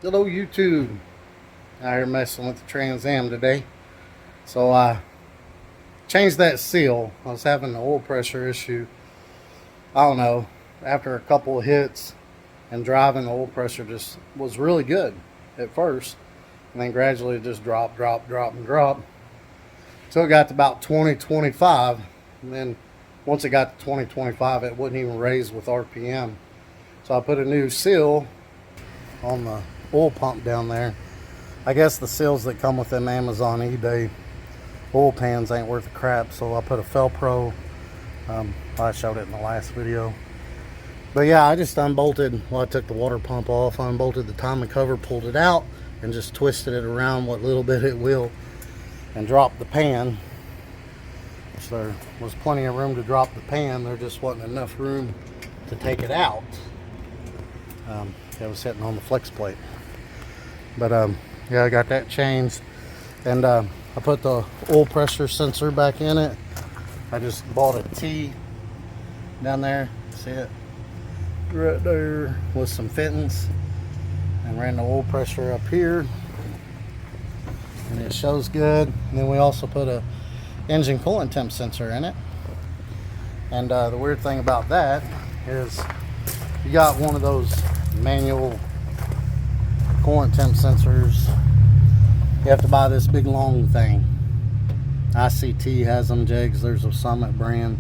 Hello YouTube. Out here messing with the Trans Am today. So I changed that seal. I was having an oil pressure issue. I don't know. After a couple of hits and driving, the oil pressure just was really good at first. And then gradually it just dropped. So it got to about 20, 25. And then once it got to 20, 25, it wouldn't even raise with RPM. So I put a new seal on the oil pump down there. I guess the seals that come with them Amazon, eBay oil pans ain't worth a crap, so I put a Felpro. I showed it in the last video. But yeah, I just unbolted, I took the water pump off, unbolted the timing cover, pulled it out, and just twisted it around what little bit it will, and dropped the pan. So there was plenty of room to drop the pan, there just wasn't enough room to take it out. It was sitting on the flex plate. But yeah, I got that changed, and I put the oil pressure sensor back in it. I just bought a T down there, see it right there, with some fittings, and ran the oil pressure up here, and it shows good. And then we also put a engine coolant temp sensor in it. And the weird thing about that is you got one of those manual coolant temp sensors, you have to buy this big long thing. ICT has them jigs. There's a Summit brand.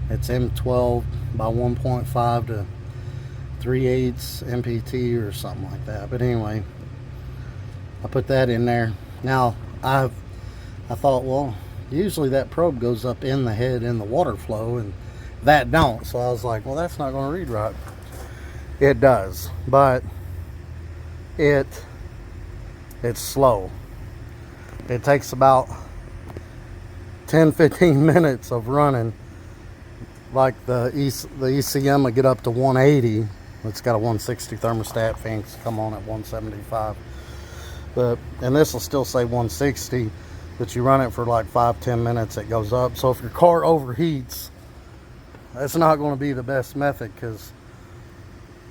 It's M12 by 1.5 to 3/8 MPT or something like that. But anyway, I put that in there. Now I thought, well, usually that probe goes up in the head in the water flow, and that don't. So I was like, well, that's not going to read right. It does, but it's slow. It takes about 10-15 minutes of running. Like the ECM will get up to 180. It's got a 160 thermostat. Fans come on at 175, and this will still say 160, but you run it for like 5-10 minutes, it goes up. So if your car overheats, that's not going to be the best method, because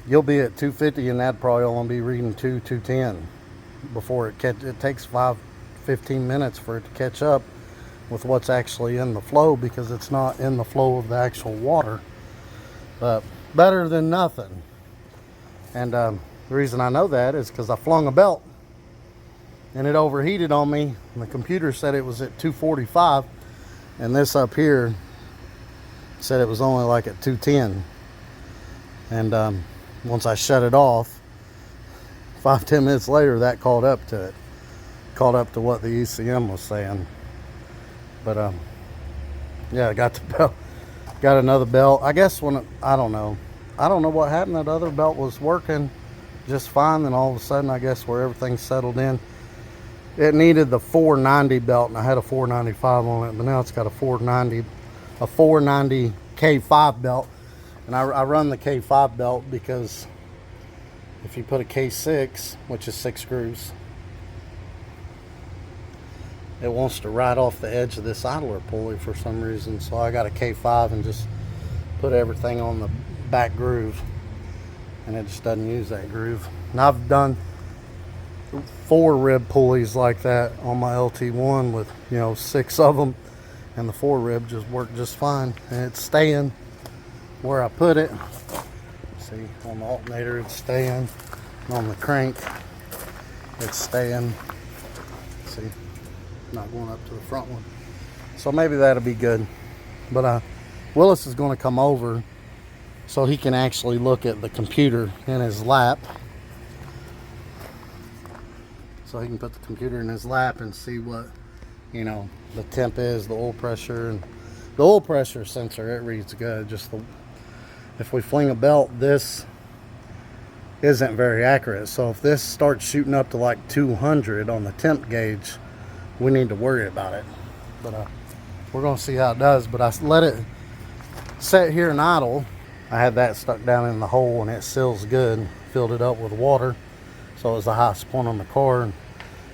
you'll be at 250 and that probably only be reading 210 before it takes 5-15 minutes for it to catch up with what's actually in the flow, because it's not in the flow of the actual water. But better than nothing. And the reason I know that is because I flung a belt and it overheated on me, and the computer said it was at 245, and this up here said it was only like at 210. And once I shut it off, 5-10 minutes later, that caught up to it. Caught up to what the ECM was saying. But yeah, I got the belt. Got another belt. I guess I don't know what happened. That other belt was working just fine. Then all of a sudden, I guess where everything settled in, it needed the 490 belt, and I had a 495 on it. But now it's got a 490 K5 belt. And I run the K5 belt because if you put a K6, which is 6 screws, it wants to ride off the edge of this idler pulley for some reason. So I got a K5 and just put everything on the back groove, and it just doesn't use that groove. And I've done 4 rib pulleys like that on my LT1 with 6 of them, and the 4 rib just worked just fine, and it's staying where I put it. See, on the alternator it's staying, and on the crank it's staying. See, not going up to the front one, so maybe that'll be good. But Willis is going to come over so he can actually look at the computer in his lap, so he can put the computer in his lap and see what the temp is, the oil pressure. And the oil pressure sensor, it reads good. Just if we fling a belt, this isn't very accurate. So if this starts shooting up to like 200 on the temp gauge, we need to worry about it. But we're going to see how it does. But I let it sit here and idle. I had that stuck down in the hole, and it seals good. Filled it up with water, so it was the highest point on the car. And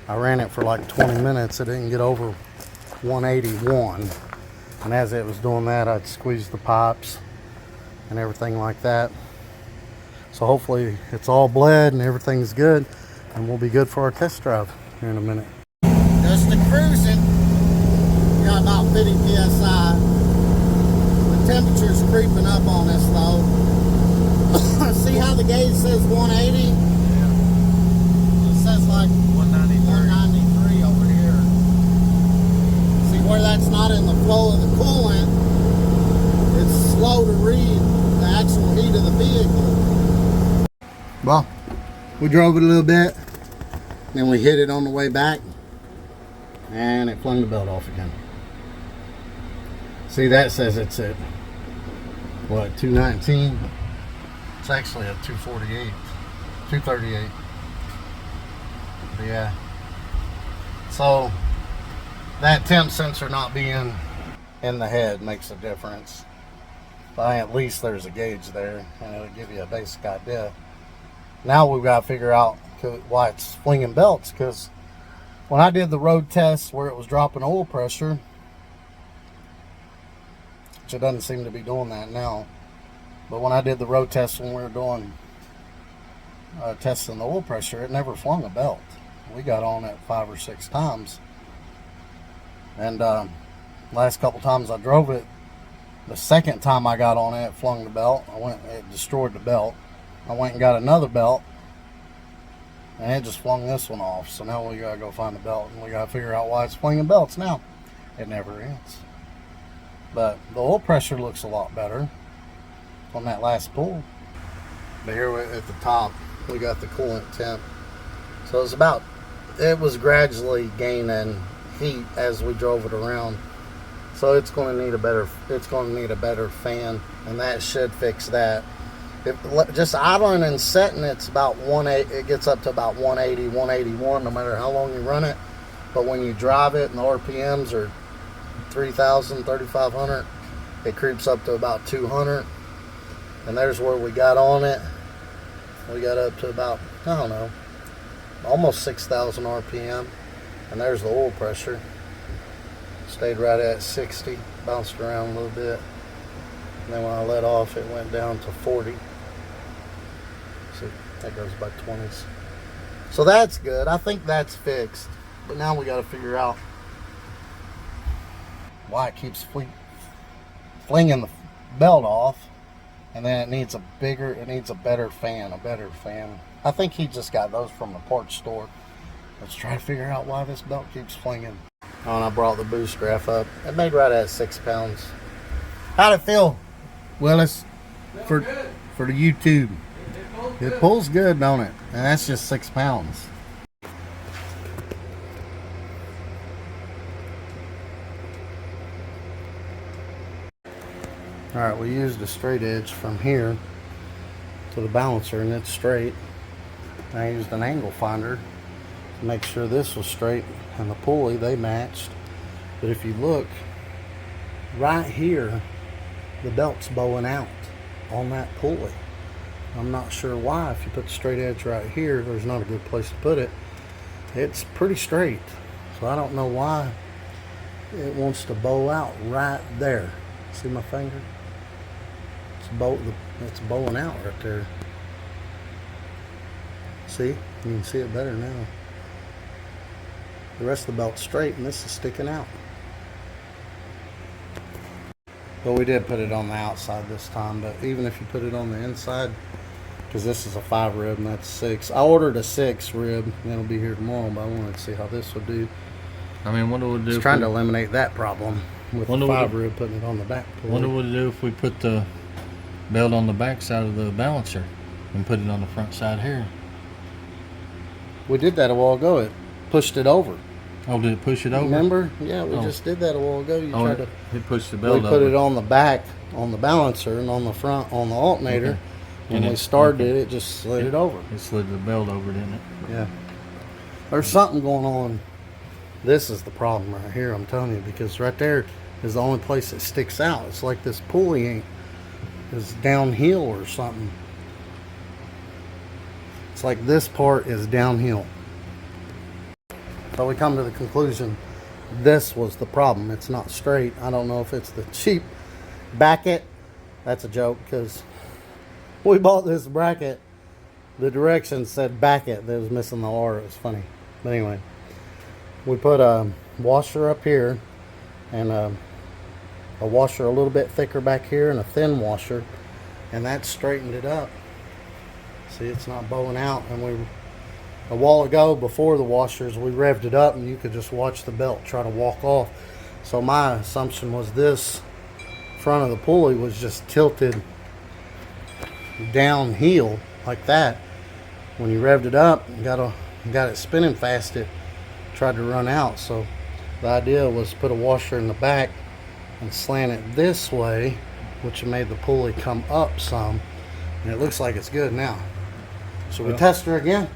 I ran it for like 20 minutes. It didn't get over 181. And as it was doing that, I'd squeeze the pipes and everything like that. So hopefully it's all bled and everything's good. and we'll be good for our test drive here in a minute. Just to cruising, got about 50 psi. The temperature's creeping up on us though. See how the gauge says 180? Yeah. It says like 193 over here. See where that's not in the flow of the coolant, it's slow to read the actual heat of the vehicle. Well, we drove it a little bit, then we hit it on the way back, and it flung the belt off again. See, that says it's at, what, 219? It's actually at 248, 238. But yeah. So, that temp sensor not being in the head makes a difference. But at least there's a gauge there, and it'll give you a basic idea. Now we've got to figure out why it's flinging belts, because when I did the road test where it was dropping oil pressure, which it doesn't seem to be doing that now, but when I did the road test when we were doing testing the oil pressure, it never flung a belt. We got on it 5 or 6 times, and last couple times I drove it, the second time I got on it, it flung the belt. It destroyed the belt. I went and got another belt, and it just flung this one off. So now we gotta go find the belt, and we gotta figure out why it's flinging belts now. It never ends. But the oil pressure looks a lot better on that last pull. But here at the top, we got the coolant temp. So it was gradually gaining heat as we drove it around. So it's going to need a better fan, and that should fix that. Just idling and setting, it's about 180. It gets up to about 180, 181, no matter how long you run it. But when you drive it and the RPMs are 3,000, 3,500, it creeps up to about 200. And there's where we got on it. We got up to about, I don't know, almost 6,000 RPM. And there's the oil pressure. Stayed right at 60, bounced around a little bit. And then when I let off, it went down to 40. See, that goes by 20s. So that's good. I think that's fixed. But now we got to figure out why it keeps flinging the belt off. And then it needs a better fan, I think he just got those from the parts store. Let's try to figure out why this belt keeps flinging. Oh, and I brought the boost graph up. It made right at 6 pounds. How'd it feel, Willis? For the YouTube. It pulls good, don't it? And that's just 6 pounds. Alright, we used a straight edge from here to the balancer, and it's straight. I used an angle finder to make sure this was straight, and the pulley, they matched. But if you look right here, the belt's bowing out on that pulley. I'm not sure why. If you put the straight edge right here, there's not a good place to put it. It's pretty straight, so I don't know why it wants to bow out right there. See my finger? It's bowing out right there. See? You can see it better now. The rest of the belt's straight, and this is sticking out. But we did put it on the outside this time. But even if you put it on the inside, because this is a 5 rib and that's 6. I ordered a 6 rib, and it'll be here tomorrow. But I wanted to see how this would do. I mean, what do we do? Just trying to eliminate that problem with the 5 rib, putting it on the back pulley. What do we do if we put the belt on the back side of the balancer and put it on the front side here? We did that a while ago. It pushed it over. Oh, did it push it over? Remember? Yeah, we just did that a while ago. You tried to. It pushed the belt over. We put it on the back, on the balancer, and on the front, on the alternator. Okay. When we started it, it just slid it over. It slid the belt over, didn't it? Yeah. There's something going on. This is the problem right here, I'm telling you, because right there is the only place that sticks out. It's like this pulley is downhill or something. It's like this part is downhill. So we come to the conclusion this was the problem. It's not straight. I don't know if it's the cheap bracket. That's a joke, because we bought this bracket The directions said back it. That was missing the R. It was funny. But anyway, we put a washer up here and a washer a little bit thicker back here and a thin washer, and that straightened it up. See, it's not bowing out. And a while ago, before the washers, we revved it up and you could just watch the belt try to walk off. So my assumption was this front of the pulley was just tilted downhill like that. When you revved it up and got it spinning fast, it tried to run out. So the idea was to put a washer in the back and slant it this way, which made the pulley come up some, and it looks like it's good now. So we test her again.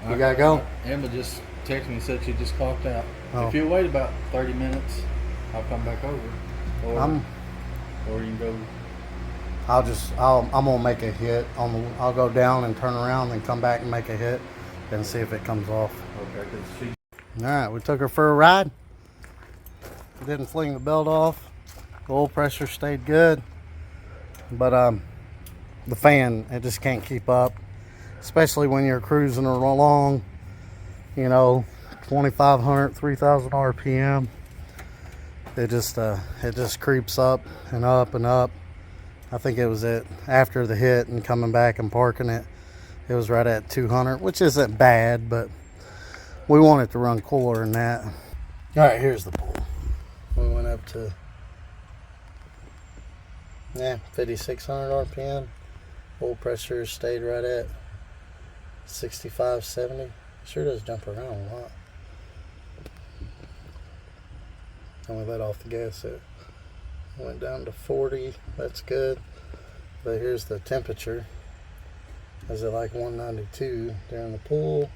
We gotta go. Emma just texted me and said she just clocked out. Oh. If you wait about 30 minutes, I'll come back over. Or you can go. I'm gonna make a hit I'll go down and turn around and come back and make a hit and see if it comes off. Okay, 'cause she. All right, we took her for a ride. Didn't fling the belt off. The oil pressure stayed good, but the fan, it just can't keep up, especially when you're cruising along, 2,500, 3,000 RPM. It just creeps up and up and up. I think it was after the hit and coming back and parking it, it was right at 200, which isn't bad, but we want it to run cooler than that. All right, here's the pull. We went up to 5,600 RPM. Oil pressure stayed right at 65, 70. Sure does jump around a lot. And we let off the gas. It went down to 40. That's good. But here's the temperature. Is it like 192 during the pull?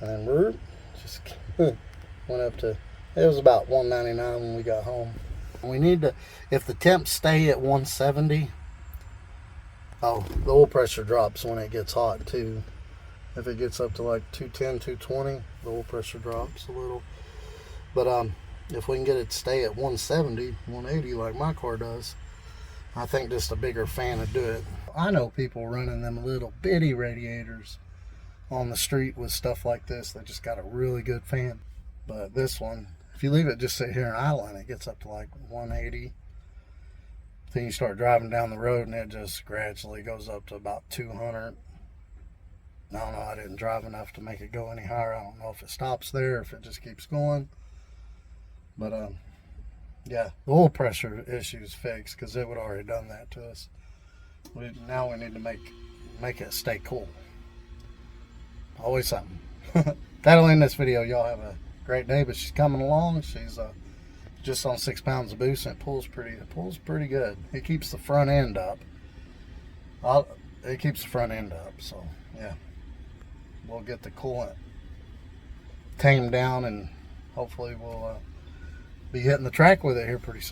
And then just went up to, it was about 199 when we got home. We need to, if the temps stay at 170, the oil pressure drops when it gets hot too. If it gets up to like 210, 220, the oil pressure drops a little. But if we can get it to stay at 170, 180 like my car does, I think just a bigger fan would do it. I know people running them little bitty radiators on the street with stuff like this that just got a really good fan. But this one, if you leave it just sit here and idle, it gets up to like 180. Then you start driving down the road and it just gradually goes up to about 200. I don't know, I didn't drive enough to make it go any higher. I don't know if it stops there or if it just keeps going. But yeah, the oil pressure issue is fixed because it would already done that to us. Now we need to make it stay cool. Always something. That'll end this video. Y'all have a great day. But she's coming along. She's just on 6 pounds of boost, and it pulls pretty good. It keeps the front end up. So yeah, we'll get the coolant tamed down, and hopefully we'll be hitting the track with it here pretty soon.